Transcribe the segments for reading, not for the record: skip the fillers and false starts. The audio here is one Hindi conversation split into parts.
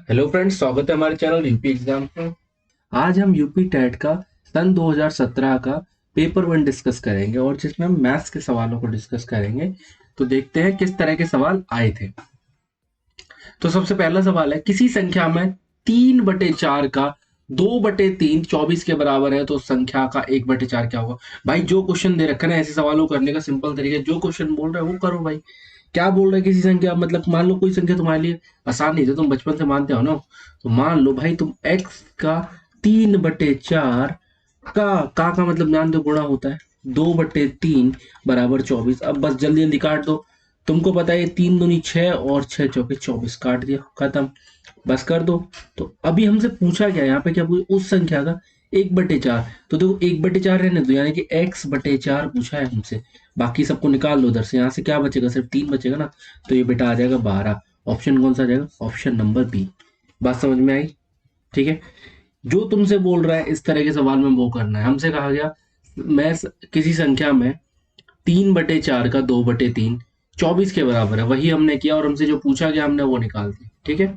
हेलो फ्रेंड्स, स्वागत है हमारे चैनल यूपी एग्जाम में। आज हम यूपी टेट का सन 2017 का पेपर वन डिस्कस करेंगे और जिसमें हम मैथ्स के सवालों को डिस्कस करेंगे। तो देखते हैं किस तरह के सवाल आए थे। तो सबसे पहला सवाल है, किसी संख्या में 3/4 का 2/3 24 के बराबर है तो उस संख्या का 1/4 क्या होगा। भाई जो क्वेश्चन दे रखा है ना, ऐसे सवालों को करने का सिंपल तरीका है, जो क्वेश्चन बोल रहा है वो करो भाई। क्या बोल रहा है, किसी संख्या मतलब मान लो कोई संख्या तुम्हारे लिए आसान नहीं है, तुम बचपन से मानते हो ना। तो मान लो भाई तुम x का 3/4 का मतलब जानते हो, गुणा होता है 2/3 बराबर 24। अब बस जल्दी जल्दी काट दो। तुमको पता है 3 दूनी 6 और 6 चौके 24, काट दिया, खत्म, बस कर दो। तो अभी हमसे पूछा गया यहाँ पे, क्या पूछा, उस संख्या का 1/4। तो देखो 1/4 रहने दो, यानी कि x/4 पूछा है हमसे। बाकी सबको निकाल लो उधर से, यहाँ से क्या बचेगा, सिर्फ 3 बचेगा ना। तो ये बेटा आ जाएगा 12। ऑप्शन कौन सा आ जाएगा, ऑप्शन नंबर बी। बात समझ में आई? ठीक है। जो तुमसे बोल रहा है इस तरह के सवाल में वो करना है। हमसे कहा गया किसी संख्या में 3/4 का 2/3 24 के बराबर है, वही हमने किया और हमसे जो पूछा गया हमने वो निकाल दिया। ठीक है।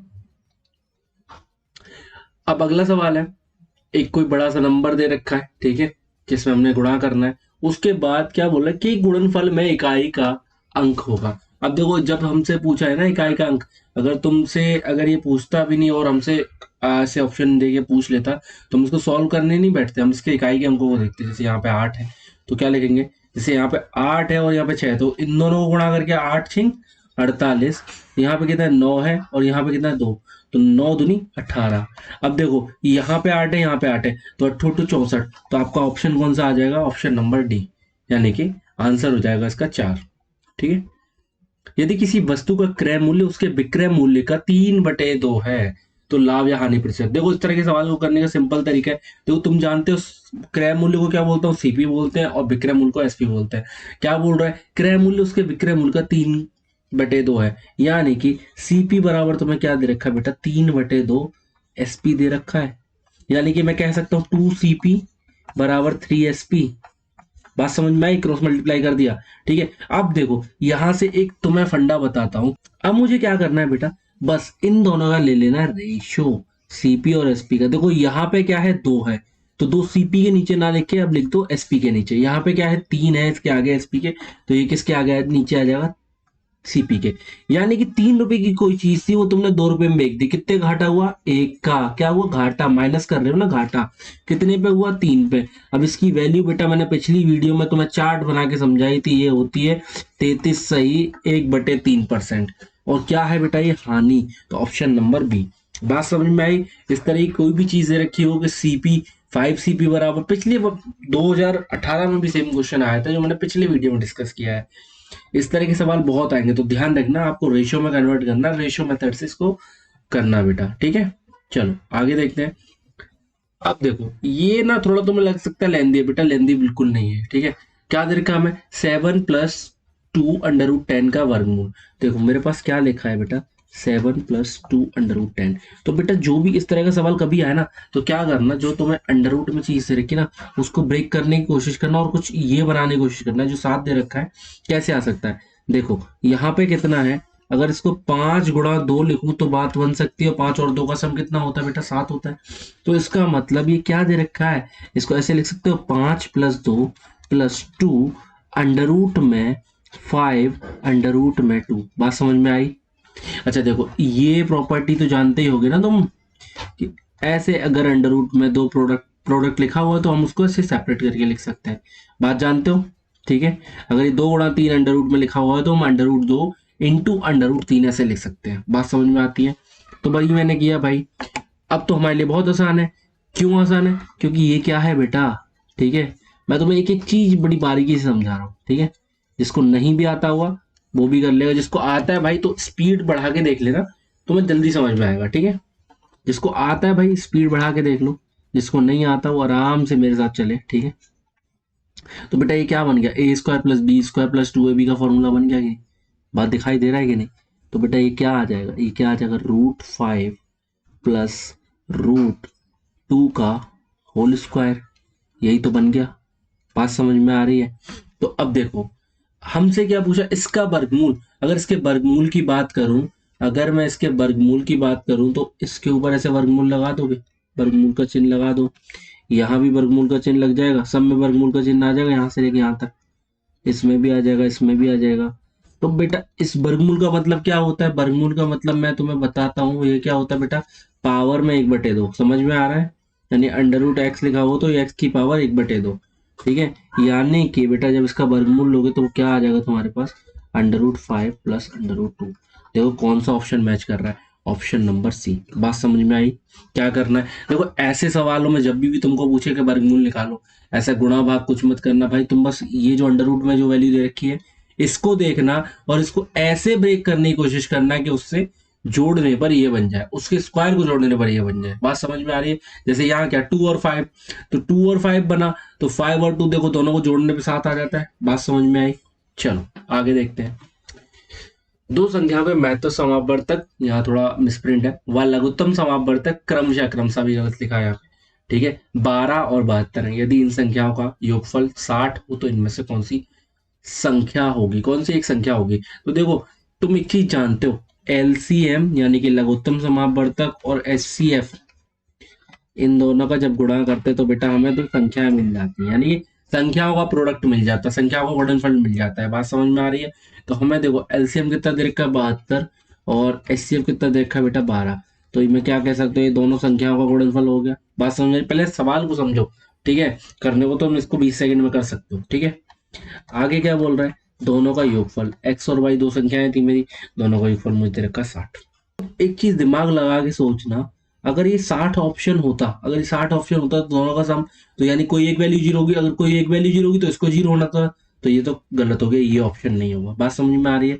अब अगला सवाल है, एक कोई बड़ा सा नंबर दे रखा है, ठीक है, जिसमें हमने गुणा करना है। उसके बाद क्या बोला कि गुणनफल में इकाई का अंक होगा। अब देखो जब हमसे पूछा है ना इकाई का अंक, अगर तुमसे अगर ये पूछता भी नहीं और हमसे ऐसे ऑप्शन दे के पूछ लेता तो हम इसको सॉल्व करने नहीं बैठते, हम इसके इकाई के अंकों को देखते। जैसे यहाँ पे 8 है तो क्या लिखेंगे, जैसे यहाँ पे 8 है और यहाँ पे 6 है तो इन दोनों को गुणा करके 8×6 48। यहाँ पे कितना है, 9 है और यहाँ पे कितना है, 2। तो 9 दूनी 18। अब देखो यहाँ पे 8 है, यहाँ पे 8 है, तो 8×8 = 64। तो आपका ऑप्शन कौन सा आ जाएगा, ऑप्शन नंबर डी, यानी कि आंसर हो जाएगा इसका 4। ठीक है। यदि किसी वस्तु का क्रय मूल्य उसके विक्रय मूल्य का 3/2 है तो लाभ या हानि प्रतिशत। देखो इस तरह के सवाल को करने का सिंपल तरीका है। देखो तुम जानते हो क्रय मूल्य को क्या बोलते हो, सीपी बोलते हैं, और विक्रय मूल्य को एसपी बोलते हैं। क्या बोल रहा है, क्रय मूल्य उसके विक्रय मूल्य का 3/2 है, यानी कि सीपी बराबर तुम्हें क्या दे रखा है बेटा, 3/2 एसपी दे रखा है। यानी कि मैं कह सकता हूँ 2CP बराबर 3SP। बात समझ में आई, क्रॉस मल्टीप्लाई कर दिया। ठीक है। अब देखो यहां से एक तुम्हें फंडा बताता हूं। अब मुझे क्या करना है बेटा, बस इन दोनों का ले लेना है रेशियो, सीपी और एसपी का। देखो यहाँ पे क्या है, 2 है, तो 2 सीपी के नीचे ना लिख के अब लिख दो एसपी के नीचे। यहाँ पे क्या है, 3 है, इसके आगे एसपी के, तो ये किसके आगे नीचे आ जाएगा, सीपी के। यानी कि 3 रुपए की कोई चीज थी, वो तुमने 2 रुपए में बेच दी, कितने घाटा हुआ, 1 का। क्या हुआ, घाटा, माइनस कर रहे हो ना घाटा, कितने पे हुआ, 3 पे। अब इसकी वैल्यू बेटा मैंने पिछली वीडियो में तुम्हें चार्ट बना के समझाई थी, ये होती है 33 सही 1/3%। और क्या है बेटा, ये हानि। तो ऑप्शन नंबर बी। बात समझ में आई? इस तरह की कोई भी चीज दे रखी हो कि सीपी 5CP बराबर, पिछले 2018 में भी सेम क्वेश्चन आया था जो मैंने पिछले वीडियो में डिस्कस किया है। इस तरह के सवाल बहुत आएंगे, तो ध्यान रखना, आपको रेशियो में कन्वर्ट करना, रेशियो मेथड से इसको करना बेटा। ठीक है। चलो आगे देखते हैं। अब देखो ये ना थोड़ा तुम्हें लग सकता है लेंदी है, बेटा लेंदी बिल्कुल नहीं है। ठीक है। क्या दे रखा है हमें, 7+2√10 का वर्गमूल। देखो मेरे पास क्या लिखा है बेटा, 7+2√10। तो बेटा जो भी इस तरह का सवाल कभी आए ना, तो क्या करना, जो तुम्हें अंडर रूट में चीज दे रखी ना, उसको ब्रेक करने की कोशिश करना और कुछ ये बनाने की कोशिश करना जो साथ दे रखा है कैसे आ सकता है। देखो यहाँ पे कितना है, अगर इसको 5×2 लिखूं तो बात बन सकती है, 5 और 2 का सम कितना होता है बेटा, 7 होता है। तो इसका मतलब ये क्या दे रखा है, इसको ऐसे लिख सकते हो, 5+2+2 अंडर रूट में 5 अंडर रूट में 2। बात समझ में आई? अच्छा देखो ये प्रॉपर्टी तो जानते ही होगे ना तुम, कि ऐसे अगर अंडर रूट में दो प्रोडक्ट प्रोडक्ट लिखा हुआ है तो हम उसको ऐसे सेपरेट करके लिख सकते हैं। बात जानते हो? ठीक है। अगर ये 2×3 अंडर रूट में लिखा हुआ है तो हम under root 2 into under root 3 ऐसे लिख सकते हैं। बात समझ में आती है? तो भाई मैंने किया भाई। अब तो हमारे लिए बहुत आसान है। क्यों आसान है, क्योंकि ये क्या है बेटा, ठीक है, मैं तुम्हें एक एक चीज बड़ी बारीकी से समझा रहा हूँ। ठीक है। जिसको नहीं भी आता हुआ वो भी कर लेगा, जिसको आता है भाई तो स्पीड बढ़ा के देख लेना, तुम्हें जल्दी समझ में आएगा। ठीक है। जिसको आता है भाई स्पीड बढ़ा के देख लो, जिसको नहीं आता वो आराम से मेरे साथ चले। ठीक है। तो बेटा ये क्या बन गया, a² + b² + 2ab का फॉर्मूला बन गया। कि बात दिखाई दे रहा है कि नहीं? तो बेटा ये क्या आ जाएगा, ये क्या आ जाएगा, √5 + √2 का होल स्क्वायर। यही तो बन गया। बात समझ में आ रही है? तो अब देखो हमसे क्या पूछा, इसका वर्गमूल। अगर इसके वर्गमूल की बात करूं अगर मैं इसके वर्गमूल की बात करूं तो इसके ऊपर ऐसे वर्गमूल लगा दोगे, वर्गमूल का चिन्ह लगा दो, यहाँ भी वर्गमूल का चिन्ह लग जाएगा, सब में वर्गमूल का चिन्ह आ जाएगा, यहाँ से लेके यहाँ तक, इसमें भी आ जाएगा, इसमें भी आ जाएगा। तो बेटा इस वर्गमूल का मतलब क्या होता है? वर्गमूल का मतलब मैं तुम्हें बताता हूँ, ये क्या होता है बेटा, पावर में 1/2, समझ में आ रहा है? यानी √x लिखा हो तो x की पावर 1/2, ठीक है। यानी कि बेटा जब इसका वर्गमूल लोगे तो क्या आ जाएगा तुम्हारे पास, √5 + √2। देखो कौन सा ऑप्शन मैच कर रहा है, ऑप्शन नंबर सी। बात समझ में आई? क्या करना है, देखो ऐसे सवालों में जब भी तुमको पूछे कि वर्गमूल निकालो, ऐसा गुणा भाग कुछ मत करना भाई, तुम बस ये जो √ में जो वैल्यू दे रखी है इसको देखना और इसको ऐसे ब्रेक करने की कोशिश करना कि उससे जोड़ने पर ये बन जाए, उसके स्क्वायर को जोड़ने पर ये बन जाए। बात समझ में आ रही है? जैसे यहाँ क्या 2 और 5, तो 2 और 5 बना, तो 5 और 2 देखो दोनों को जोड़ने पे 7 आ जाता है। बात समझ में आई? चलो आगे देखते हैं। दो संख्या के महत्व समापवर्तक, यहाँ थोड़ा मिसप्रिंट है, व लघुत्तम समापवर्तक क्रमशः भी गलत लिखा है यहाँ पे, ठीक है। 12 और 72 है, यदि इन संख्याओं का योगफल 60 हो तो इनमें से कौन सी संख्या होगी, कौन सी एक संख्या होगी? तो देखो तुम एक चीज जानते हो, एलसीएम यानी कि लघुत्तम समापवर्तक और एचसीएफ, इन दोनों का जब गुणा करते तो बेटा हमें तो संख्याएं मिल जाती है, यानी कि संख्याओं का प्रोडक्ट मिल जाता है, संख्याओं का गुणनफल मिल जाता है। बात समझ में आ रही है? तो हमें देखो एलसीएम कितना दे रखा है 72 और एचसीएफ कितना दे रखा है बेटा 12, तो मैं क्या कह सकते हो, ये दोनों संख्याओं का गुणनफल हो गया। बात समझ में? पहले सवाल को समझो, ठीक है, करने को तो हम इसको 20 सेकंड में कर सकते हो, ठीक है। आगे क्या बोल रहा है, दोनों का योगफल, एक्स और वाई दो संख्याएं थी मेरी, दोनों का योगफल मुझे दे रखा 60। एक चीज दिमाग लगा के सोचना, अगर ये 60 ऑप्शन होता, अगर ये 60 ऑप्शन होता तो दोनों का सम, तो यानी कोई एक वैल्यू जीरो होगी, अगर कोई एक वैल्यू जीरो होगी तो इसको जीरो होना था, तो ये तो गलत हो गया, ये ऑप्शन नहीं होगा। बात समझ में आ रही है?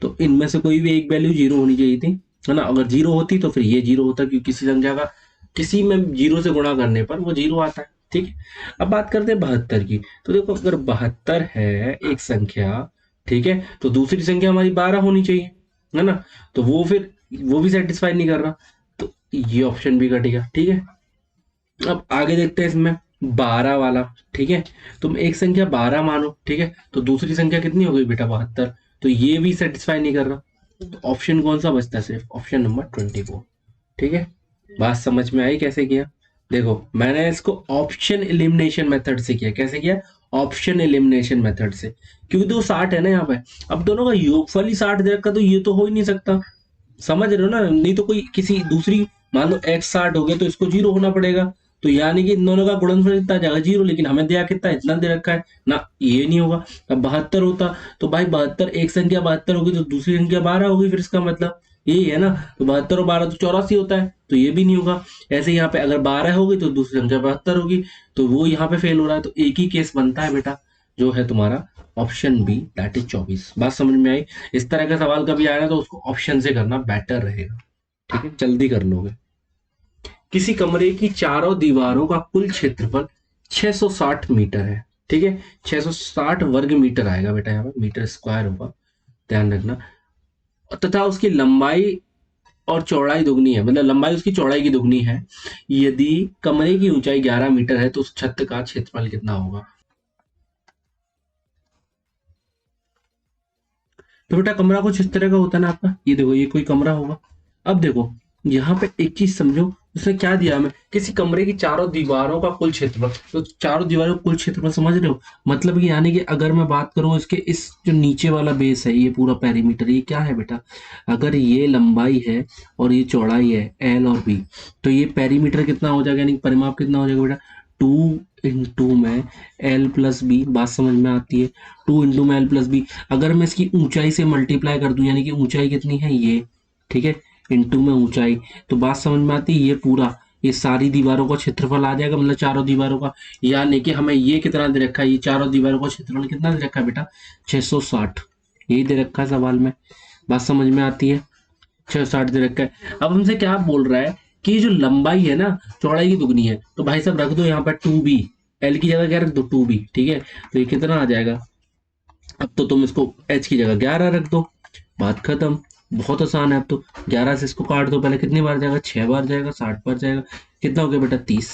तो इनमें से कोई भी एक वैल्यू जीरो होनी चाहिए थी, है ना। अगर जीरो होती तो फिर ये जीरो होता, क्योंकि किसी संख्या का किसी में जीरो से गुणा करने पर वो जीरो आता है, ठीक है। अब बात करते हैं 72 की। तो देखो अगर 72 है एक संख्या, ठीक है, तो दूसरी संख्या हमारी 12 होनी चाहिए, है ना। तो वो फिर वो भी सेटिस्फाई नहीं कर रहा, तो ये ऑप्शन भी कटेगा, ठीक है। अब आगे देखते हैं इसमें 12 वाला, ठीक है। तुम एक संख्या 12 मानो, ठीक है, तो दूसरी संख्या कितनी हो गई बेटा 72, तो ये भी सेटिस्फाई नहीं कर रहा, तो ऑप्शन कौन सा बचता है, सिर्फ ऑप्शन नंबर 24, ठीक है। बात समझ में आई कैसे किया? देखो मैंने इसको ऑप्शन एलिमिनेशन मेथड से किया। कैसे किया? ऑप्शन एलिमिनेशन मेथड से, क्योंकि तो 60 है ना यहाँ पे, अब दोनों का योगफल ही 60 दे रखा, तो ये तो हो ही नहीं सकता, समझ रहे हो ना। नहीं तो कोई किसी दूसरी, मान लो x 60 हो गया तो इसको जीरो होना पड़ेगा, तो यानी कि इन दोनों का गुणनफल इतना आ जाएगा जीरो, लेकिन हमें दिया कितना, इतना दे रखा है ना, ये नहीं होगा। अब 72 होता तो भाई 72, एक संख्या 72 होगी तो दूसरी संख्या 12 होगी, फिर इसका मतलब यही है ना। तो 72 और 12 तो 84 होता है, तो ये भी नहीं होगा। ऐसे यहाँ पे अगर 12 होगी तो दूसरी संख्या 72 होगी, तो वो यहाँ पे फेल हो रहा है, तो एक ही केस बनता है बेटा, जो है तुम्हारा ऑप्शन बी, दैट इज 24। बात समझ में आई? इस तरह का सवाल कभी आया ना तो उसको ऑप्शन से करना बेटर रहेगा, ठीक है, जल्दी कर लोगे। किसी कमरे की चारों दीवारों का कुल क्षेत्रफल 660 मीटर है, ठीक है, 660 वर्ग मीटर आएगा बेटा, यहाँ पे मीटर स्क्वायर होगा, ध्यान रखना। तथा उसकी लंबाई और चौड़ाई दुगनी है, मतलब लंबाई उसकी चौड़ाई की दुगनी है। यदि कमरे की ऊंचाई 11 मीटर है तो उस छत का क्षेत्रफल कितना होगा? तो बेटा कमरा कुछ इस तरह का होता है ना आपका, ये देखो ये कोई कमरा होगा। अब देखो यहाँ पे एक चीज समझो, उसने क्या दिया हमें, किसी कमरे की चारों दीवारों का कुल क्षेत्रफल, तो चारों दीवारों का कुल क्षेत्रफल समझ रहे हो, मतलब कि यानी कि अगर मैं बात करूं इसके, इस जो नीचे वाला बेस है, ये पूरा पेरीमीटर, ये क्या है बेटा, अगर ये लंबाई है और ये चौड़ाई है एल और बी, तो ये पेरीमीटर कितना हो जाएगा, यानी परिमाप कितना हो जाएगा बेटा, 2 में एल प्लस बी। बात समझ में आती है? 2 में एल प्लस बी, अगर मैं इसकी ऊंचाई से मल्टीप्लाई कर दूं, यानी कि ऊंचाई कितनी है ये, ठीक है, इंटू में ऊंचाई, तो बात समझ में आती है, ये पूरा ये सारी दीवारों का क्षेत्रफल आ जाएगा, मतलब चारों दीवारों का। यानी कि हमें ये कितना दे रखा है, ये चारों दीवारों का क्षेत्रफल कितना दे रखा है बेटा, 660, यही दे रखा है सवाल में। बात समझ में आती है? 660 दे रखा है। अब हमसे क्या बोल रहा है कि ये जो लंबाई है ना चौड़ाई की दुगनी है, तो भाई साहब रख दो यहाँ पर 2b, एल की जगह क्या रख दो 2b, ठीक है, तो ये कितना आ जाएगा, अब तो तुम इसको h की जगह 11 रख दो, बात खत्म, बहुत आसान है। अब तो 11 से इसको काट दो, पहले कितनी बार जाएगा, 6 बार जाएगा, 60 बार जाएगा, कितना हो गया बेटा 30,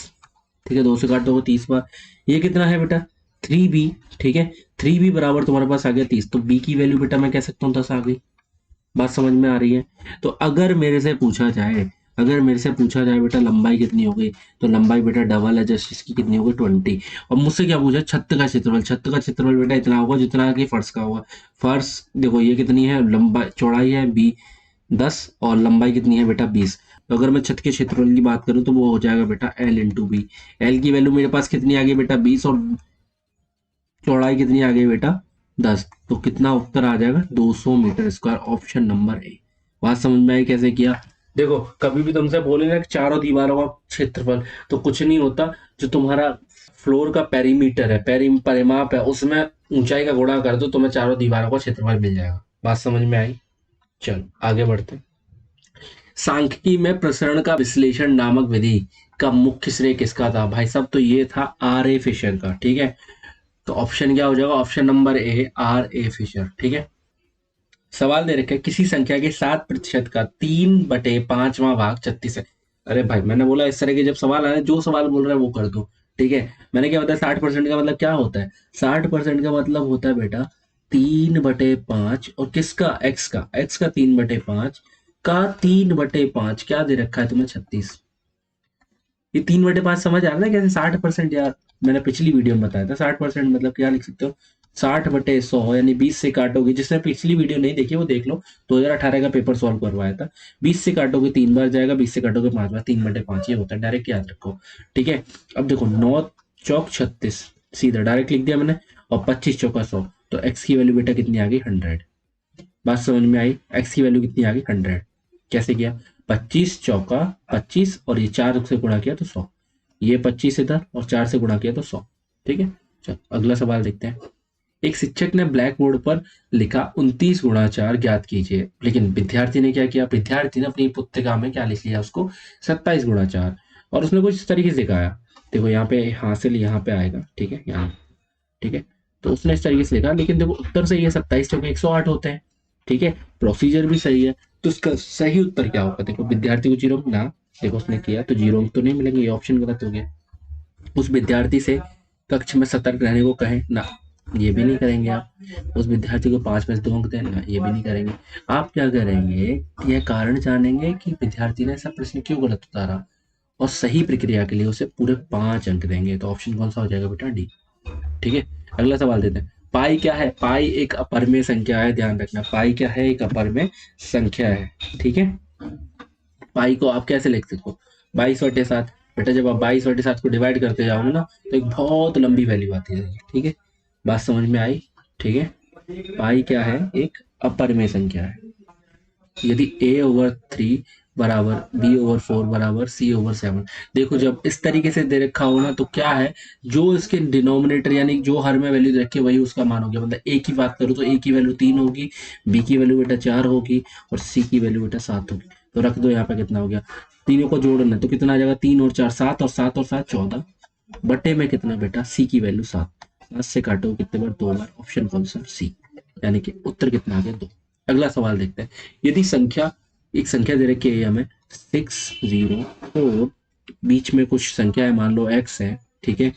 ठीक है, 2 से काट दो 30 बार, ये कितना है बेटा 3b, ठीक है, 3b बराबर तुम्हारे पास आ गया 30, तो b की वैल्यू बेटा मैं कह सकता हूँ 10 आ गई, बात समझ में आ रही है? तो अगर मेरे से पूछा जाए, बेटा लंबाई कितनी हो गई, तो लंबाई बेटा डबल है जस्ट इसकी, कितनी हो गई 20। और मुझसे क्या पूछा, छत का क्षेत्रफल, बेटा इतना होगा जितना कि फर्श का होगा। फर्श देखो ये कितनी है, लंबाई चौड़ाई है 10 और लंबाई कितनी है बेटा 20। तो अगर मैं छत के क्षेत्रफल की बात करूं तो वो हो जाएगा बेटा L इंटू बी। एल की वैल्यू मेरे पास कितनी आ गई बेटा 20, और चौड़ाई कितनी आ गई बेटा 10। तो कितना उत्तर आ जाएगा 200 metre square, option number A. बात समझ में आई कैसे किया? देखो कभी भी तुमसे बोले ना कि चारों दीवारों का क्षेत्रफल, तो कुछ नहीं होता, जो तुम्हारा फ्लोर का पेरीमीटर है, परिमाप है, उसमें ऊंचाई का गुणा कर दो, तुम्हें चारों दीवारों का क्षेत्रफल मिल जाएगा। बात समझ में आई? चलो आगे बढ़ते हैं। सांख्यिकी में प्रसरण का विश्लेषण नामक विधि का मुख्य श्रेय किसका था भाई साहब? तो ये था R A फिशर का। ठीक है, तो ऑप्शन क्या हो जाएगा, option number A R A Fisher. ठीक है, सवाल दे रखे किसी संख्या के 7% का 3/5वां भाग 36 है। अरे भाई मैंने बोला इस तरह के जब सवाल आए, जो सवाल बोल रहा है वो कर दो। ठीक है, मैंने क्या बताया 60% का मतलब क्या होता है? 60% का मतलब होता है बेटा 3/5, और किसका, एक्स का 3/5 का 3/5 क्या दे रखा है तुम्हें 36। ये 3/5 समझ आ रहा है कैसे 60% यार? मैंने पिछली वीडियो में बताया था 60% मतलब क्या लिख सकते हो, 60/100, यानी 20 से काटोगे। जिसने पिछली वीडियो नहीं देखी वो देख लो, 2018 का पेपर सॉल्व करवाया था। 20 से काटोगे 3 बार जाएगा, 20 से काटोगे 5 बार, 3/5 ये होता है, डायरेक्ट याद रखो। ठीक है, अब देखो 9 चौक 36, सीधा डायरेक्ट लिख दिया मैंने, और 25 चौका 100, तो एक्स की वैल्यू बेटा कितनी आ गई 100। बात समझ में आई? एक्स की वैल्यू कितनी आ गई 100। कैसे किया, 25 चौका 25, और ये 4 से गुणा किया तो 100, ये 25 इधर और 4 से गुणा किया तो 100। ठीक है, चल अगला सवाल देखते हैं। एक शिक्षक ने ब्लैक बोर्ड पर लिखा 29 × 4 ज्ञात कीजिए, लेकिन विद्यार्थी ने क्या किया, विद्यार्थी ने अपनी पुस्तिका में क्या लिख लिया उसको 27 × 4, और उसने कुछ इस तरीके से सिखाया। देखो यहाँ पे हासिल यहाँ पे आएगा, ठीक है यहाँ। ठीक है, तो उसने इस तरीके से लिखा, लेकिन देखो उत्तर सही है, 27 चौके 108 होते हैं। ठीक है, प्रोसीजर भी सही है, तो इसका सही उत्तर क्या होगा? देखो विद्यार्थी को 0 ना, देखो उसने किया तो 0 तो नहीं मिलेंगे, ये ऑप्शन गलत हो गया। उस विद्यार्थी से कक्ष में सतर्क रहने को कहें ना, ये भी नहीं करेंगे आप। उस विद्यार्थी को 5 में से 2 अंक दें ना, ये भी नहीं करेंगे। आप क्या करेंगे, यह कारण जानेंगे कि विद्यार्थी ने ऐसा प्रश्न क्यों गलत उतारा, और सही प्रक्रिया के लिए उसे पूरे 5 अंक देंगे। तो ऑप्शन कौन सा हो जाएगा बेटा, डी। ठीक है, अगला सवाल देते हैं। पाई क्या है? पाई एक अपरिमेय संख्या है, ध्यान रखना, पाई क्या है, एक अपरिमेय संख्या है। ठीक है, पाई को आप कैसे लिख सकते हो, 22/7। बेटा जब आप 22/7 को डिवाइड करते जाओगे ना, तो एक बहुत लंबी वैल्यू आती है। ठीक है, बात समझ में आई? ठीक है, पाई क्या है, एक अपरिमेय संख्या है। यदि A/3 बराबर B/4 बराबर C/7, देखो जब इस तरीके से दे रखा हो ना, तो क्या है, जो इसके डिनोमिनेटर यानी जो हर में वैल्यू दे रखी है वही उसका मान हो गया। मतलब A की बात करूँ तो A की वैल्यू 3 होगी, B की वैल्यू बेटा 4 होगी, और C की वैल्यू बेटा 7 होगी। तो रख दो यहाँ पे, कितना हो गया, तीनों को जोड़ना है तो कितना आ जाएगा, 3 और 4 7, और 7 और 7 14, बटे में कितना बेटा, C की वैल्यू 7। 7 से काटो कितने बार, 2 बार, ऑप्शन कौन सा, सी। यानी कि उत्तर कितना आ गया, 2। अगला सवाल देखते हैं। यदि एक संख्या दे रखी है हमें 604, बीच में कुछ संख्या है, मान लो x है। ठीक है,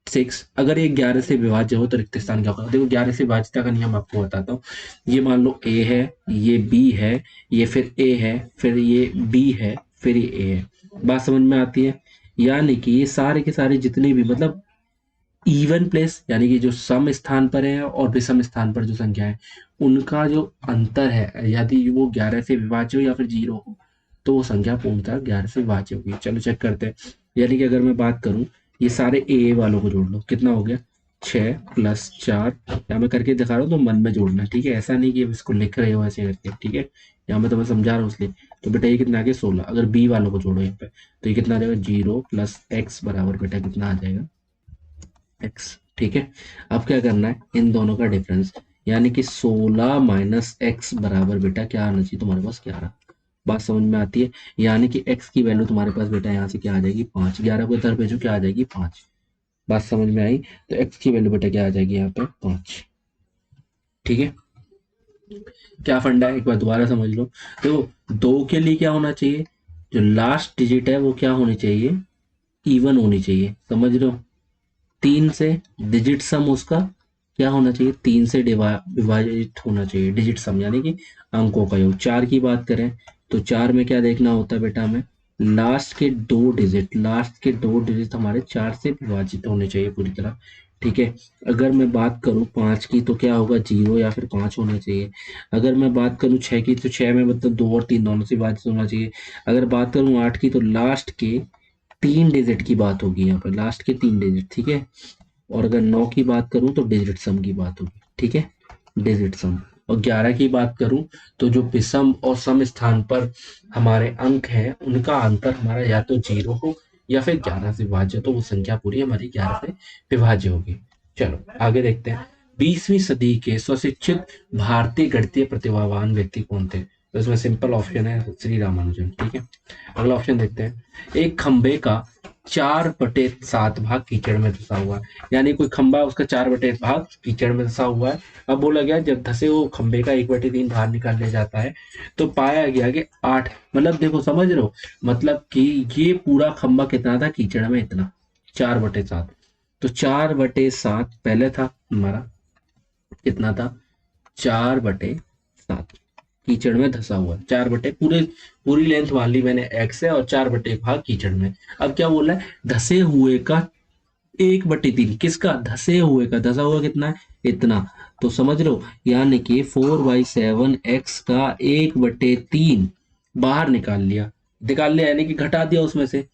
6, अगर ये 11 से विभाज्य हो तो रिक्त स्थान क्या होगा? देखो 11 से विभाज्यता का नियम आपको बताता हूँ। ये मान लो a है, ये b है, ये फिर a है, फिर ये b है, फिर ये a है। बात समझ में आती है? यानी कि ये सारे के सारे जितने भी मतलब इवन प्लेस, यानी कि जो सम स्थान पर है और विषम स्थान पर जो संख्या है, उनका जो अंतर है, यदि वो 11 से विभाज्य हो या फिर 0 हो, तो वो संख्या पूर्णतः 11 से विभाज्य होगी। चलो चेक करते हैं। यानी कि अगर मैं बात करूं, ये सारे ए वालों को जोड़ लो, कितना हो गया 6 + 4। यहाँ मैं करके दिखा रहा हूँ तो मन में जोड़ना, ठीक है, ऐसा नहीं कि इसको लिख रहे हो ऐसे करके। ठीक है, यहाँ मैं तुम्हें समझा रहा हूँ इसलिए। तो बेटा ये कितना आ गया 16। अगर बी वालों को जोड़ो यहाँ पे, तो ये कितना आ जाएगा 0 + x बराबर बेटा कितना आ जाएगा x। ठीक है, अब क्या करना है, इन दोनों का डिफरेंस, यानी कि 16 - x बराबर बेटा क्या आना चाहिए तुम्हारे पास, 11। बात समझ में आती है? यानी कि x की वैल्यू तुम्हारे पास बेटा यहाँ से क्या आ जाएगी 5। 11 को इधर भेजो, क्या आ जाएगी 5। बात समझ में आई? तो x की वैल्यू बेटा क्या आ जाएगी यहाँ पे 5। ठीक है, क्या फंडा है एक बार दोबारा समझ लो। तो 2 के लिए क्या होना चाहिए, जो लास्ट डिजिट है वो क्या होनी चाहिए, इवन होनी चाहिए, समझ रहे हो? 3 से डिजिट सम उसका क्या होना चाहिए, 3 से विभाजित होना चाहिए, डिजिट सम यानी कि अंकों का योग। 4 की बात करें तो 4 में क्या देखना होता है बेटा हमें, लास्ट के दो डिजिट हमारे 4 से विभाजित होने चाहिए पूरी तरह। ठीक है। अगर मैं बात करूं 5 की तो क्या होगा, 0 या फिर 5 होना चाहिए। अगर मैं बात करूं 6 की तो 6 में मतलब 2 और 3 दोनों से विभाजित होना चाहिए। अगर बात करूं 8 की तो लास्ट के 3 डिजिट की बात होगी यहाँ पर, लास्ट के 3 डिजिट। ठीक है। और अगर 9 की बात करूं तो डिजिट सम की बात होगी। ठीक है, डिजिट सम। और 11 की बात करूं तो जो विषम और सम स्थान पर हमारे अंक हैं उनका अंतर हमारा या तो 0 हो या फिर 11 से विभाज्य, तो वो संख्या पूरी हमारी 11 से विभाज्य होगी। चलो आगे देखते हैं। 20वीं सदी के स्वशिक्षित भारतीय गणितीय प्रतिभावान व्यक्ति कौन थे? तो इसमें सिंपल ऑप्शन है श्री रामानुजन। ठीक है। अगला ऑप्शन देखते हैं। एक खंबे का 4/7 भाग कीचड़ में धंसा हुआ है, यानी कोई खंबा उसका 4/8 भाग कीचड़ में धंसा हुआ है। अब बोला गया जब धसे वो खंबे का 1/3 बाहर निकाल लिया जाता है तो पाया गया कि 8, मतलब देखो समझ रहे हो, मतलब कि ये पूरा खंबा कितना था कीचड़ में, इतना 4/7। तो 4/7 पहले था हमारा, कितना था, 4/7 कीचड़ में धसा हुआ, 4 बटे पूरे, पूरी लेंथ मान ली मैंने एक्स है और 4/1 भाग कीचड़ में। अब क्या बोला है, धसे हुए का 1/3, किसका, धसे हुए का, धसा हुआ कितना है, इतना। तो समझ लो यानी कि 4/7 एक्स का 1/3 बाहर निकाल लिया यानी कि घटा दिया उसमें से।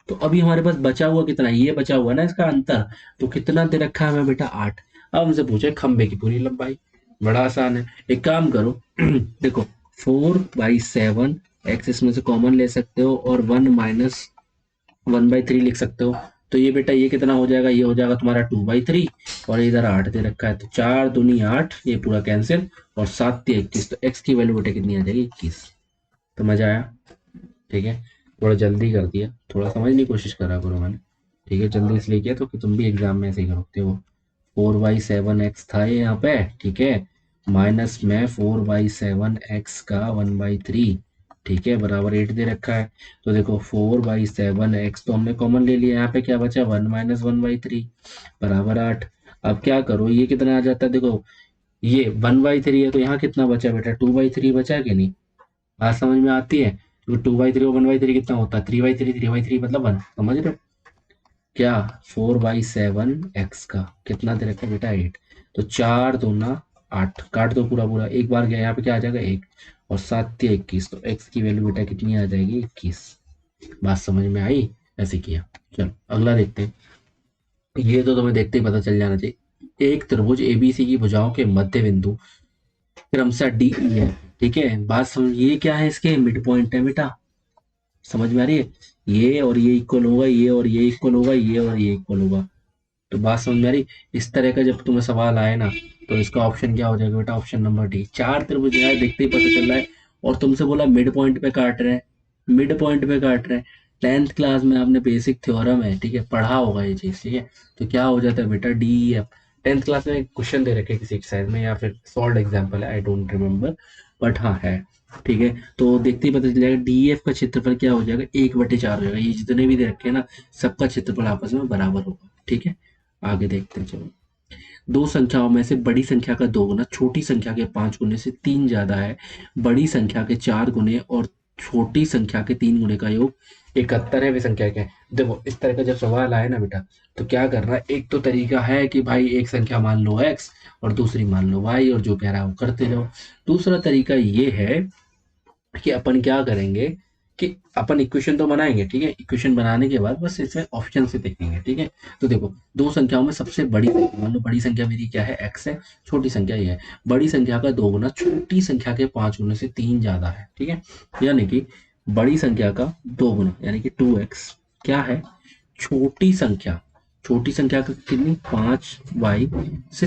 तो अभी हमारे पास बचा हुआ कितना है, ये बचा हुआ ना इसका अंतर। तो कितना दे रखा है हमें बेटा, 8। अब हमसे पूछे खंबे की पूरी लंबाई, बड़ा आसान है, एक काम करो देखो 4/7 एक्स इसमें से कॉमन ले सकते हो और 1 - 1/3 लिख सकते हो। तो ये बेटा ये कितना हो जाएगा, ये हो जाएगा तुम्हारा 2/3 और इधर 8 दे रखा है, तो 4 दूनी 8, ये पूरा कैंसिल और 7 × 21, तो एक्स की वैल्यू बेटा कितनी आ जाएगी, 21। तो मजा आया। ठीक है, थोड़ा जल्दी कर दिया, थोड़ा समझने की कोशिश करा करो मैंने। ठीक है, जल्दी इसलिए किया तो कि तुम भी एग्जाम में ऐसे ही करते हो। 4/7 एक्स था ये यहाँ पे। ठीक है, माइनस में 4/7 एक्स का 1/3। ठीक है, बराबर 8 दे रखा है। तो देखो 4/7 एक्स तो हमने कॉमन ले लिया, यहाँ पे क्या बचा, 1 - 1/3 बराबर 8। अब क्या करो, ये कितना आ जाता है, देखो ये 1/3 है तो यहाँ कितना बचा बेटा, 2/3 बचा कि नहीं, बात समझ में आती है। तो 2/3 और 1/3 कितना होता है, 3/3 मतलब 1, समझ रहे हो क्या। 4/7 एक्स का कितना दे रखा है बेटा, 8। तो 4 दूना 8, काट दो पूरा पूरा, एक बार गया यहाँ पे क्या आ जाएगा 1 और 7 × 21, तो एक्स की वैल्यू बेटा कितनी आ जाएगी, 21। बात समझ में आई, ऐसे किया। चलो अगला देखते हैं। ये तो तुम्हें देखते ही पता चल जाना चाहिए। एक त्रिभुज एबीसी की भुजाओं के मध्य बिंदु क्रमशः डी ई है। ठीक है, बात समझ, ये क्या है, इसके मिड पॉइंट है बेटा, समझ में आ रही है, ये और ये इक्वल होगा, ये और ये इक्वल होगा, ये और ये इक्वल होगा। तो बात समझ में आ रही। इस तरह का जब तुम्हें सवाल आए ना तो इसका ऑप्शन क्या हो जाएगा बेटा, ऑप्शन नंबर डी। 4 त्रिभुज है, देखते ही पता चल रहा है। और तुमसे बोला मिड पॉइंट पे काट रहे हैं, मिड पॉइंट पे काट रहे हैं। 10th क्लास में आपने बेसिक थ्योरम है, ठीक है, पढ़ा होगा ये चीज। ठीक है, तो क्या हो जाता है बेटा, डी एफ। 10th क्लास में क्वेश्चन दे रखे किसी एक्सरसाइज में या फिर सॉल्व एग्जाम्पल है, आई डोंट रिमेम्बर, बट हाँ है। ठीक है, तो देखते ही पता चल जाएगा डीएफ का क्षेत्रफल क्या हो जाएगा, 1/4 हो जाएगा। ये जितने भी दे रखे हैं ना सबका क्षेत्रफल आपस में बराबर होगा। ठीक है, आगे देखते हैं। चलो, दो संख्याओं में से बड़ी संख्या का 2 गुना छोटी संख्या के 5 गुने से 3 ज्यादा है, बड़ी संख्या के 4 गुने और छोटी संख्या के 3 गुने का योग 71 है, वे संख्या क्या है। देखो इस तरह का जब सवाल आए ना बेटा तो क्या करना है, एक तो तरीका है कि भाई एक संख्या मान लो x और दूसरी मान लो y और जो कह रहा है वो करते जाओ। दूसरा तरीका ये है कि अपन क्या करेंगे कि अपन इक्वेशन तो बनाएंगे, ठीक है, इक्वेशन बनाने के बाद बस इसमें ऑप्शन से देखेंगे। ठीक है, तो देखो दो संख्याओं में सबसे बड़ी संख्या, मान लो बड़ी संख्या मेरी क्या है, x है, छोटी संख्या ये है। बड़ी संख्या का 2 गुना छोटी संख्या के 5 गुने से 3 ज्यादा है। ठीक है, यानी कि बड़ी संख्या का 2 गुना यानी कि 2x क्या है, छोटी संख्या का कितनी, 5y से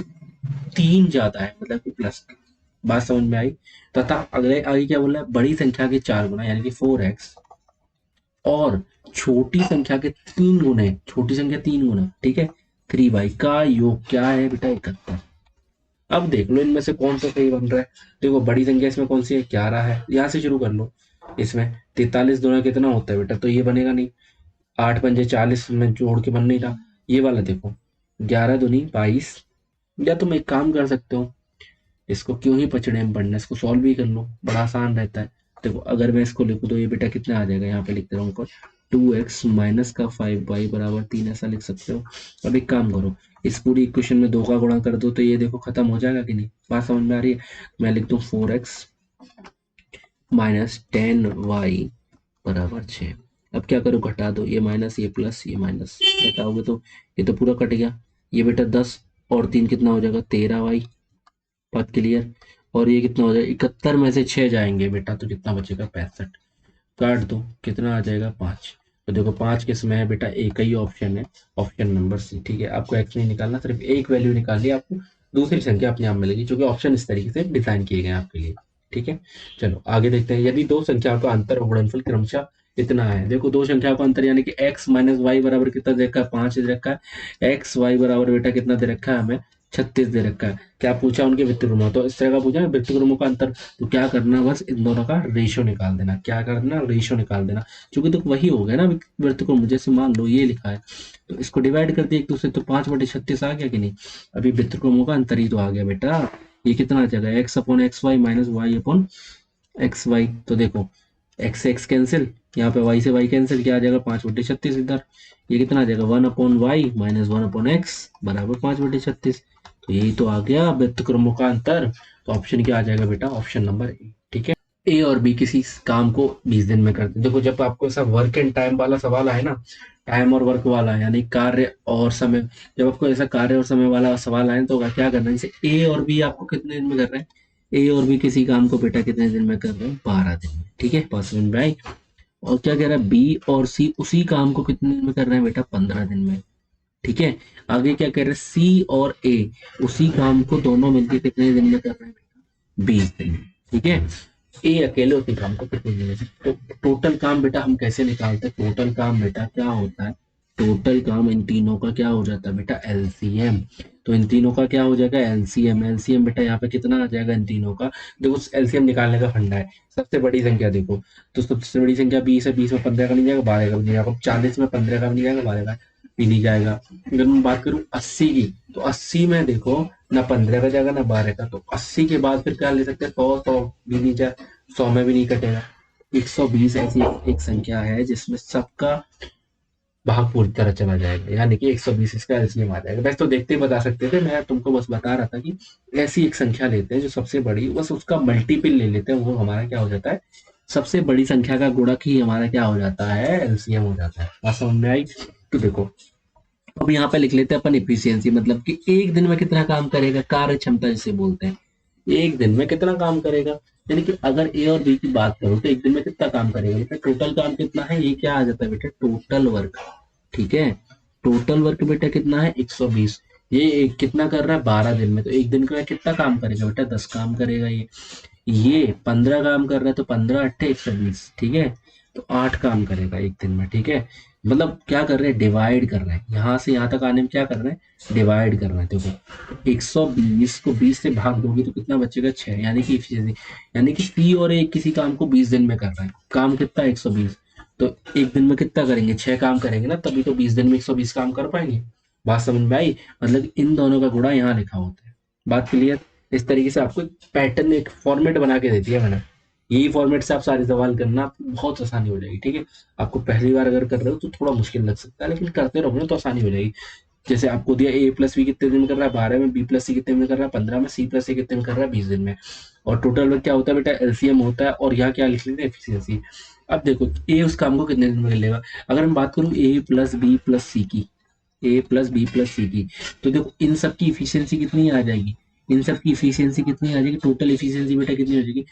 3 ज्यादा है, मतलब कि प्लस। बात समझ में आई। तथा अगले आगे क्या बोल रहा है, बड़ी संख्या के 4 गुना यानी कि 4x और छोटी संख्या के 3 गुने, छोटी संख्या 3 गुना, ठीक है, 3y का योग क्या है बेटा, 71। अब देख लो इनमें से कौन सा सही बन रहा है। देखो बड़ी संख्या इसमें कौन सी है, 11 है, यहाँ से शुरू कर लो। इसमें 43 दूना कितना होता है बेटा, तो ये बनेगा नहीं। 8 × 5 = 40 में जोड़ के बन नहीं रहा। ये वाला देखो 11 दूनी 22, या तुम एक काम कर सकते हो, इसको क्यों ही पचड़े में पढ़ना, इसको सॉल्व भी कर लो, बड़ा आसान रहता है। देखो अगर मैं इसको लिखूँ तो ये बेटा कितना आ जाएगा, यहाँ पे लिखते रहूँ को 2x माइनस का 5y बराबर 3, ऐसा लिख सकते हो। अब एक काम करो, इस पूरी इक्वेशन में 2 का गुणा कर दो तो ये देखो खत्म हो जाएगा कि नहीं, बात समझ में आ रही है। मैं लिख दूँ 4x माइनस 10y बराबर 6। अब क्या करो, घटा दो, ये माइनस ये प्लस, ये माइनस घटाओगे तो ये तो पूरा कट गया। ये बेटा 10 और 3 कितना हो जाएगा, 13y। बात क्लियर। और ये कितना हो जाएगा, 71 में से 6 जाएंगे बेटा तो कितना बचेगा, 65। काट दो, कितना आ जाएगा, 5। तो देखो 5 किसमें है बेटा, एक ही ऑप्शन है, ऑप्शन नंबर सी। ठीक है, आपको एक्स नहीं निकालना, सिर्फ एक वैल्यू निकालनी है, आपको दूसरी संख्या अपने आप मिलेगी, क्योंकि ऑप्शन इस तरीके से डिजाइन किए गए हैं आपके लिए। ठीक है, चलो आगे देखते हैं। यदि दो संख्याओं का अंतर और गुणनफल क्रमशः इतना है, देखो दो संख्याओं का अंतर यानी कि x माइनस वाई बराबर कितना दे रखा है, 5 दे रखा है। एक्स वाई बराबर बेटा कितना दे रखा है हमें, 36 दे रखा है। क्या पूछा, उनके वित्तक्रमों, तो इस तरह का पूछा है वित्तक्रमों का अंतर, तो क्या करना, बस इन दोनों का रेशियो निकाल देना। क्या करना, रेशियो निकाल देना, क्योंकि तो वही हो गया ना वित्तक्रम। जैसे मान लो ये लिखा है तो इसको डिवाइड कर दिया एक दूसरे, तो 5/36 आ गया कि नहीं। अभी वित्तक्रमों का अंतर ही तो आ गया बेटा। ये कितना आ जाएगा, x upon x y minus y upon x y. तो देखो एक्स एक्स कैंसिल, यहाँ पे वाई से वाई कैंसिल, क्या आ जाएगा, 5/36 इधर। ये कितना आ जाएगा, 1/y माइनस 1/x बराबर 5/36। तो यही तो आ गया व्यस्तक्रमों का अंतर। तो ऑप्शन क्या आ जाएगा बेटा, ऑप्शन नंबर ए। ठीक है, ए और बी किसी काम को 20 दिन में करते हैं। देखो जब आपको ऐसा वर्क एंड टाइम वाला सवाल आए ना, टाइम और वर्क वाला यानी कार्य और समय, जब आपको ऐसा कार्य और समय वाला सवाल आए तो क्या करना है, जैसे ए और बी आपको कितने दिन में कर रहे हैं, ए और बी किसी काम को बेटा कितने दिन में कर रहे हैं, 12 दिन में। ठीक है, 5 दिन में आई। और क्या कह रहा है, बी और सी उसी काम को कितने दिन में कर रहे हैं बेटा, 15 दिन में। ठीक है, आगे क्या कह रहे हैं, सी और ए उसी काम को दोनों मिलकर कितने दिन में कर रहे हैं बेटा, 20 दिन में। ठीक है, ए अकेले उसी काम को कितने दिन में, तो टोटल काम बेटा हम कैसे निकालते हैं, टोटल काम बेटा क्या होता है, टोटल काम इन तीनों का क्या हो जाता है बेटा, एलसीएम। तो इन तीनों का क्या हो जाएगा, एलसीएम। एलसीएम बेटा यहाँ पे कितना आ जाएगा इन तीनों का, देखो एलसीएम निकालने का फंडा है। सबसे बड़ी संख्या देखो, तो सबसे बड़ी संख्या 20 है, 20 में 15 का नहीं जाएगा, 12 का भी नहीं जाएगा। 40 में 15 का भी नहीं जाएगा, 12 का भी नहीं जाएगा। अगर मैं बात करूं 80 की, तो 80 में देखो ना 15 का जाएगा ना 12 का, तो 80 के बाद फिर क्या ले सकते हैं, 100 भी नहीं जाए, 100 में भी नहीं कटेगा। 120 ऐसी एक संख्या है जिसमें सबका भाग पूरी तरह चला जाएगा, यानी कि 120 इसका एलसीएम आ जाएगा। वैसे तो देखते ही बता सकते थे, मैं तुमको बस बता रहा था कि ऐसी एक संख्या लेते हैं जो सबसे बड़ी, बस उसका मल्टीपल ले लेते हैं, वो हमारा क्या हो जाता है, सबसे बड़ी संख्या का गुणक ही हमारा क्या हो जाता है, एलसीएम हो जाता है। बात समझ में आई। तो देखो अब यहाँ पे लिख लेते हैं अपन इफिशियंसी, मतलब कि एक दिन में कितना काम करेगा, कार्य क्षमता जिसे बोलते हैं, एक दिन में कितना काम करेगा। यानी कि अगर ए और बी की बात करो तो एक दिन में कितना काम करेगा बेटा, टोटल काम कितना है, ये क्या आ जाता है बेटा, टोटल वर्क। ठीक है, टोटल वर्क बेटा कितना है, 120। ये कितना कर रहा है, 12 दिन में, तो एक दिन में कितना काम करेगा बेटा, 10 काम करेगा। ये 15 काम कर रहा है, तो 15 8 120। ठीक है, तो 8 काम करेगा एक दिन में। ठीक है, मतलब क्या कर रहे हैं, डिवाइड कर रहे हैं, यहाँ से यहाँ तक आने में क्या कर रहे हैं, डिवाइड कर रहे हैं। देखो 120 को 20 से भाग दोगे तो कितना बचेगा, 6, यानी कि एफिशिएंसी, यानी कि सी और एक किसी काम को 20 दिन में कर रहा है, काम कितना 120, तो एक दिन में कितना करेंगे, 6 काम करेंगे ना, तभी तो 20 दिन में 120 काम कर पाएंगे। बात समझ में आई, मतलब इन दोनों का गुणा यहाँ लिखा होता है। बात क्लियर। इस तरीके से आपको पैटर्न, एक फॉर्मेट बना के देती है मैंने, यही फॉर्मेट से आप सारे सवाल करना, बहुत आसानी हो जाएगी। ठीक है, आपको पहली बार अगर कर रहे हो तो थोड़ा मुश्किल लग सकता है, लेकिन करते रहोगे तो आसानी हो जाएगी। जैसे आपको दिया ए प्लस बी कितने दिन में कर रहा है, 12 में, बी प्लस सी कितने में कर रहा है, 15 में, सी प्लस सी कितने में कर रहा है, 20 दिन में। और टोटल में क्या होता है बेटा, एलसीएम होता है, और यहाँ क्या लिख लेते हैं, एफिशिएंसी। अब देखो ए उस काम को कितने दिन में कर लेगा, अगर मैं बात करूँ ए प्लस बी प्लस सी की, ए प्लस बी प्लस सी की, तो देखो इन सब की इफिशियंसी कितनी आ जाएगी, इन सब की इफिशियंसी कितनी आ जाएगी, टोटल इफिशियंसी बेटा कितनी हो जाएगी,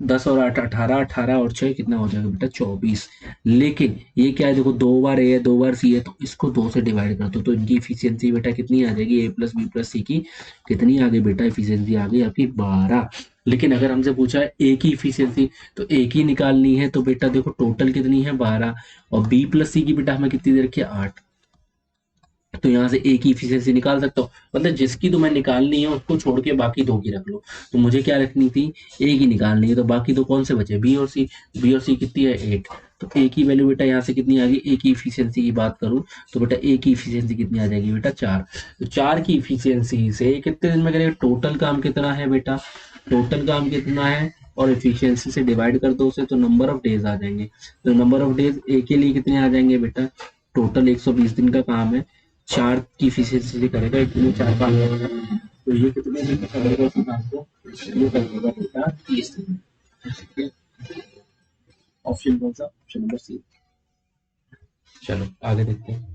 10 और 8 18, 18 और 6 कितना हो जाएगा बेटा, 24। लेकिन ये क्या है, देखो 2 बार ए है 2 बार सी है, तो इसको 2 से डिवाइड कर दो, तो इनकी इफिशियंसी बेटा कितनी आ जाएगी, ए प्लस बी प्लस सी की कितनी आ गई बेटा, इफिशियंसी आ गई आपकी 12। लेकिन अगर हमसे पूछा है ए की इफिशियंसी, तो ए की निकालनी है, तो बेटा देखो टोटल कितनी है 12, और बी प्लस सी की बेटा हमें कितनी दे रखी है, 8। तो यहाँ से ए की इफिशियंसी निकाल सकता हूँ, मतलब जिसकी तुम्हें निकालनी है उसको छोड़ के बाकी 2 की रख लो। तो मुझे क्या रखनी थी, ए की निकालनी है, तो बाकी 2 कौन से बचे, बी और सी। बी और सी कितनी है, 8। तो ए की वैल्यू बेटा यहाँ से कितनी आ गई, ए की इफिशियंसी की बात करूँ तो बेटा ए की इफिशियंसी कितनी आ जाएगी बेटा 4। तो 4 की इफिशियंसी से कितने दिन में करेगा, टोटल काम कितना है बेटा, टोटल काम कितना है और इफिशियंसी से डिवाइड कर दो उसे तो नंबर ऑफ डेज आ जाएंगे। तो नंबर ऑफ डेज ए के लिए कितने आ जाएंगे बेटा, टोटल 120 दिन का काम है, 4 की इफिशियंसी से करेगा, इतने 4 5 तो ये कितने दिन में करेगा उस काम को, ये करेगा बेटा 30 दिन। ठीक है, ऑप्शन कौन सा, ऑप्शन नंबर सी। चलो आगे देखते हैं।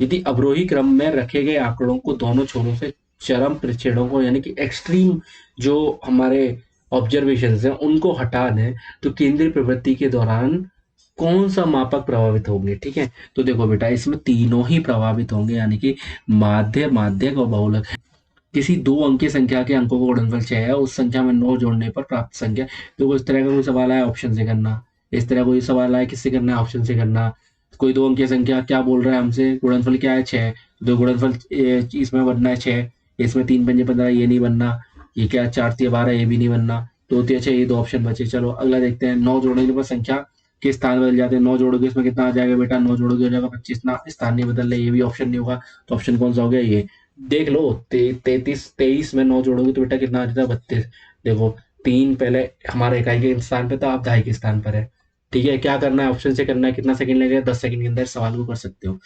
यदि अवरोही क्रम में रखे गए आंकड़ों को दोनों छोरों से चरम प्रतिच्छेदों को यानी कि एक्सट्रीम जो हमारे ऑब्जर्वेशन है उनको हटा दें तो केंद्रीय प्रवृत्ति के दौरान कौन सा मापक प्रभावित होंगे। ठीक है, तो देखो बेटा इसमें तीनों ही प्रभावित होंगे यानी कि माध्य, माध्यक और बहुलक। किसी दो अंकीय संख्या के अंकों को गुणनफल 6 है, उस संख्या में 9 जोड़ने पर प्राप्त संख्या। तो इस तरह का कोई सवाल आया ऑप्शन से करना, इस तरह कोई सवाल आया किससे करना है, ऑप्शन से करना। कोई दो अंकीय संख्या क्या बोल रहा है हमसे, गुणनफल क्या है 6, तो गुणनफल इसमें बनना है 6, इसमें 3 पंजे 15 ये नहीं बनना, ये क्या 4 तिया 12 ये भी नहीं बनना, 2 तिया 6 ये दो ऑप्शन बचे। चलो अगला देखते हैं, 9 जोड़ने पर संख्या के स्थान बदल जाते हैं, 9 जोड़ोगे इसमें कितना आ जाएगा बेटा, 9 जोड़ोगे हो जाएगा 25 ना, स्थान नहीं बदल रहे, ये भी ऑप्शन नहीं होगा। तो ऑप्शन कौन सा हो गया, ये देख लो 33 में 9 जोड़ोगे तो बेटा कितना आ जाता है 32। देखो 3 पहले हमारे इकाई के स्थान पे था, अब दहाई के स्थान पर है। ठीक है, क्या करना है, ऑप्शन से करना है, कितना सेकंड लगेगा, 10 सेकंड के अंदर सवाल को कर सकते हो,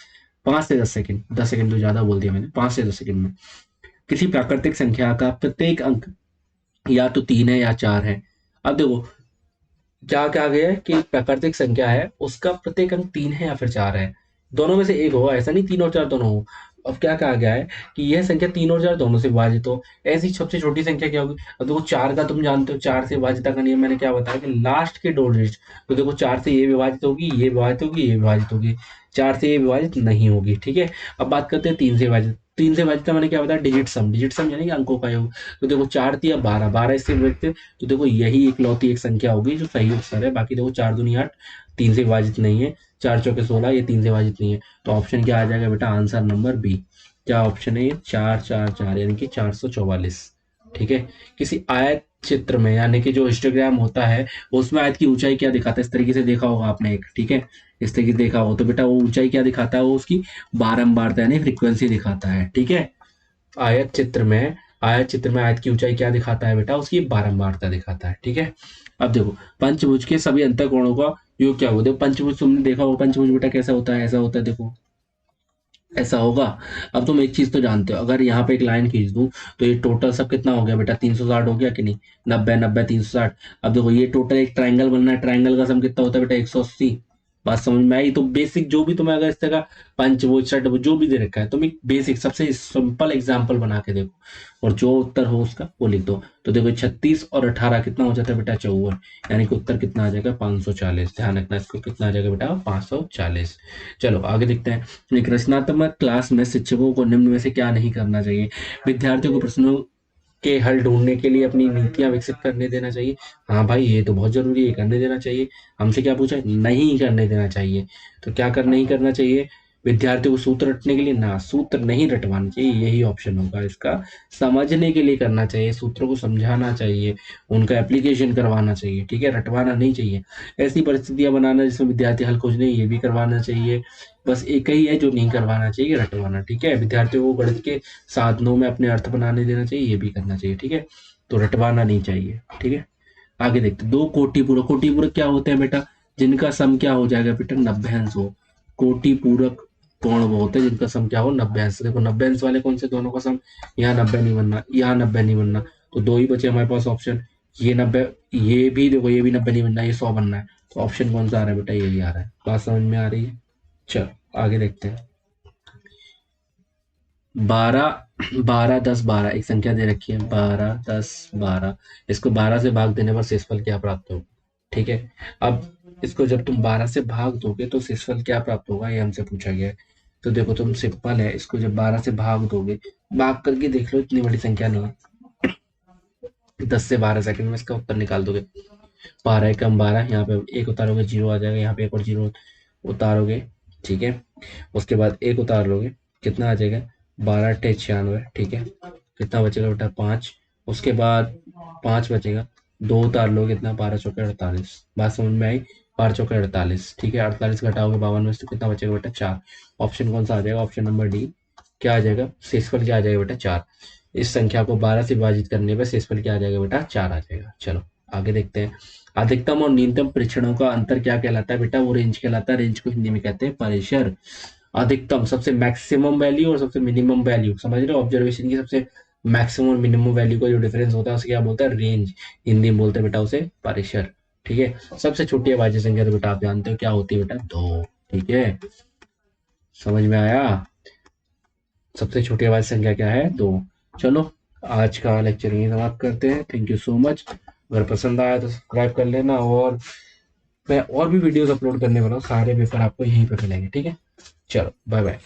5 से 10 सेकंड, 10 सेकंड तो ज्यादा बोल दिया मैंने, 5 से 10 सेकंड में। किसी प्राकृतिक संख्या का प्रत्येक अंक या तो 3 है या 4 है। अब देखो क्या क्या गया है कि प्राकृतिक संख्या है उसका प्रत्येक अंक 3 है या फिर 4 है, दोनों में से एक हो, ऐसा नहीं 3 और 4 दोनों हो। अब क्या कहा गया है कि यह संख्या 3 और 4 दोनों से विभाजित हो, ऐसी सबसे छोटी संख्या क्या होगी। अब देखो 4 का तुम जानते हो, 4 से विभाजित का नियम मैंने क्या बताया कि लास्ट के 2 डिजिट। तो देखो 4 से ये विभाजित होगी, ये विभाजित होगी, ये विभाजित होगी, 4 से ये विभाजित नहीं होगी। ठीक है, अब बात करते हैं 3 से विभाजित। 3 से विभाजित मैंने क्या बताया, डिजिट सम, डिजिट सम यानी कि अंकों का योग। तो देखो 4 तिया 12, 12 इससे विभाजित, तो देखो यही इकलौती एक संख्या होगी जो सही उत्तर है। बाकी देखो 4 दूनी 8, 3 से विभाजित नहीं है, 4 चौके 16, ये 3 से विभाजित नहीं है। तो ऑप्शन क्या आ जाएगा बेटा, आंसर नंबर बी। क्या ऑप्शन है ये, 4 4 4 यानी कि 444। ठीक है, किसी आयत चित्र में यानी कि जो हिस्टोग्राम होता है उसमें आयत की ऊंचाई क्या दिखाता है, इस तरीके से देखा होगा आपने एक। ठीक है, इस तरीके से देखा हो तो बेटा वो ऊंचाई क्या दिखाता है, वो उसकी बारंबारता यानी फ्रीक्वेंसी दिखाता है। ठीक है, आयत चित्र में, आयत चित्र में आयत की ऊंचाई क्या दिखाता है बेटा, उसकी बारंबारता दिखाता है। ठीक है, अब देखो पंचभुज के सभी अंतःकोणों का योग क्या होगा। देखो पंचभुज तुमने देखा होगा, पंचभुज बेटा कैसा होता है, ऐसा होता है, देखो ऐसा होगा। अब तुम एक चीज तो जानते हो, अगर यहाँ पे एक लाइन खींच दूं तो ये टोटल सब कितना हो गया बेटा, 360 हो गया कि नहीं, 90 90 360। अब देखो ये टोटल एक ट्राइंगल बनना है, ट्राइंगल का सम कितना होता है बेटा 180। बात समझ में आई। तो बेसिक जो भी तुम्हें अगर इस तरह का पंचभुज षटभुज जो भी दे रखा है, तुम एक बेसिक सबसे सिंपल एग्जाम्पल बना के देखो और जो उत्तर हो उसका वो लिख दो। तो देखो 36 और 18 कितना हो जाता है बेटा 54, यानी कि उत्तर कितना आ जाएगा 540। ध्यान रखना इसको, कितना आ जाएगा बेटा 540। चलो आगे देखते हैं। एक रचनात्मक क्लास में शिक्षकों को निम्न में से क्या नहीं करना चाहिए, विद्यार्थियों को प्रश्नों के हल ढूंढने के लिए अपनी नीतियां विकसित करने देना चाहिए। हाँ भाई ये तो बहुत जरूरी है, करने देना चाहिए। हमसे क्या पूछा है, नहीं करने देना चाहिए। तो क्या कर नहीं करना चाहिए, विद्यार्थियों को सूत्र रटने के लिए ना, सूत्र नहीं रटवाना चाहिए, यही ऑप्शन होगा इसका। समझने के लिए करना चाहिए, सूत्रों को समझाना चाहिए, उनका एप्लीकेशन करवाना चाहिए। ठीक है, रटवाना नहीं चाहिए। ऐसी परिस्थितियां बनाना जिसमें विद्यार्थी हल खोजने, ये भी करवाना चाहिए। बस एक ही है जो नहीं करवाना चाहिए, रटवाना। ठीक है, विद्यार्थियों को गणित के साधनों में अपने अर्थ बनाने देना चाहिए, ये भी करना चाहिए। ठीक है, तो रटवाना नहीं चाहिए। ठीक है, आगे देखते हैं। दो कोटि पूरक, कोटि पूरक क्या होते हैं बेटा, जिनका सम क्या हो जाएगा बेटा 90 अंश हो। कोटि पूरक कौन वो होते हैं जिनका सम क्या हो 90 अंश। देखो 90 अंश वाले कौन से, दोनों का सम, यहाँ 90 नहीं बनना, यहाँ 90 नहीं बनना, तो दो ही बचे हमारे पास ऑप्शन। ये 90, ये भी देखो ये भी 90 नहीं बनना, ये 100 बनना है। तो ऑप्शन कौन सा आ रहा है बेटा, यही आ रहा है। बात समझ में आ रही है। चलो आगे देखते हैं। 12 12 10 12 एक संख्या दे रखी है, 12 10 12, इसको 12 से भाग देने पर शेषफल क्या प्राप्त होगा। ठीक है, अब इसको जब तुम 12 से भाग दोगे तो शेषफल क्या प्राप्त होगा, ये हमसे पूछा गया है। तो देखो तुम सिंपल है, इसको जब 12 से भाग दोगे, भाग करके देख लो, इतनी बड़ी संख्या नहीं है, 10 से 12 सेकंड में इसका उत्तर निकाल दोगे। 12 कम 12, यहाँ पे एक उतारोगे 0 आ जाएगा, यहाँ पे एक और 0 उतारोगे। ठीक है, उसके बाद एक उतार लोगे, कितना आ जाएगा 12 अट्ठे 96। ठीक है, कितना बचेगा बेटा 5, उसके बाद 5 बचेगा, 2 उतार लोगे, कितना 12 चौके 48। बात समझ में आई। 4 चौके 48, ठीक है। 48 घटाओगे 52 में से तो कितना बचेगा बेटा? 4। ऑप्शन कौन सा आ जाएगा? Option number D. क्या आ जाएगा? शेषफल क्या आ जाएगा बेटा? 4। इस संख्या को 12 से विभाजित करने पर शेषफल क्या आ जाएगा बेटा? 4 आ जाएगा। चलो आगे देखते हैं। अधिकतम और न्यूनतम प्रेक्षणों का अंतर क्या कहलाता है बेटा? वो रेंज कहलाता है। रेंज को हिंदी में कहते हैं परिसर। अधिकतम सबसे मैक्सिमम वैल्यू और सबसे मिनिमम वैल्यू, समझ रहे हो? ऑब्जर्वेशन की सबसे मैक्सिमम और मिनिमम वैल्यू का जो डिफरेंस होता है उसे क्या बोलते हैं? रेंज। हिंदी में बोलते हैं बेटा उसे परिसर। ठीक है। सबसे छोटी अभाज्य संख्या तो बेटा आप जानते हो क्या होती है बेटा? 2। ठीक है, समझ में आया? सबसे छोटी अभाज्य संख्या क्या है? 2। चलो आज का लेक्चर यही समाप्त करते हैं। Thank you so much. अगर पसंद आया तो सब्सक्राइब कर लेना, और मैं और भी वीडियोस अपलोड करने वाला हूँ, सारे पेपर आपको यहीं पे मिलेंगे। ठीक है, चलो बाय बाय।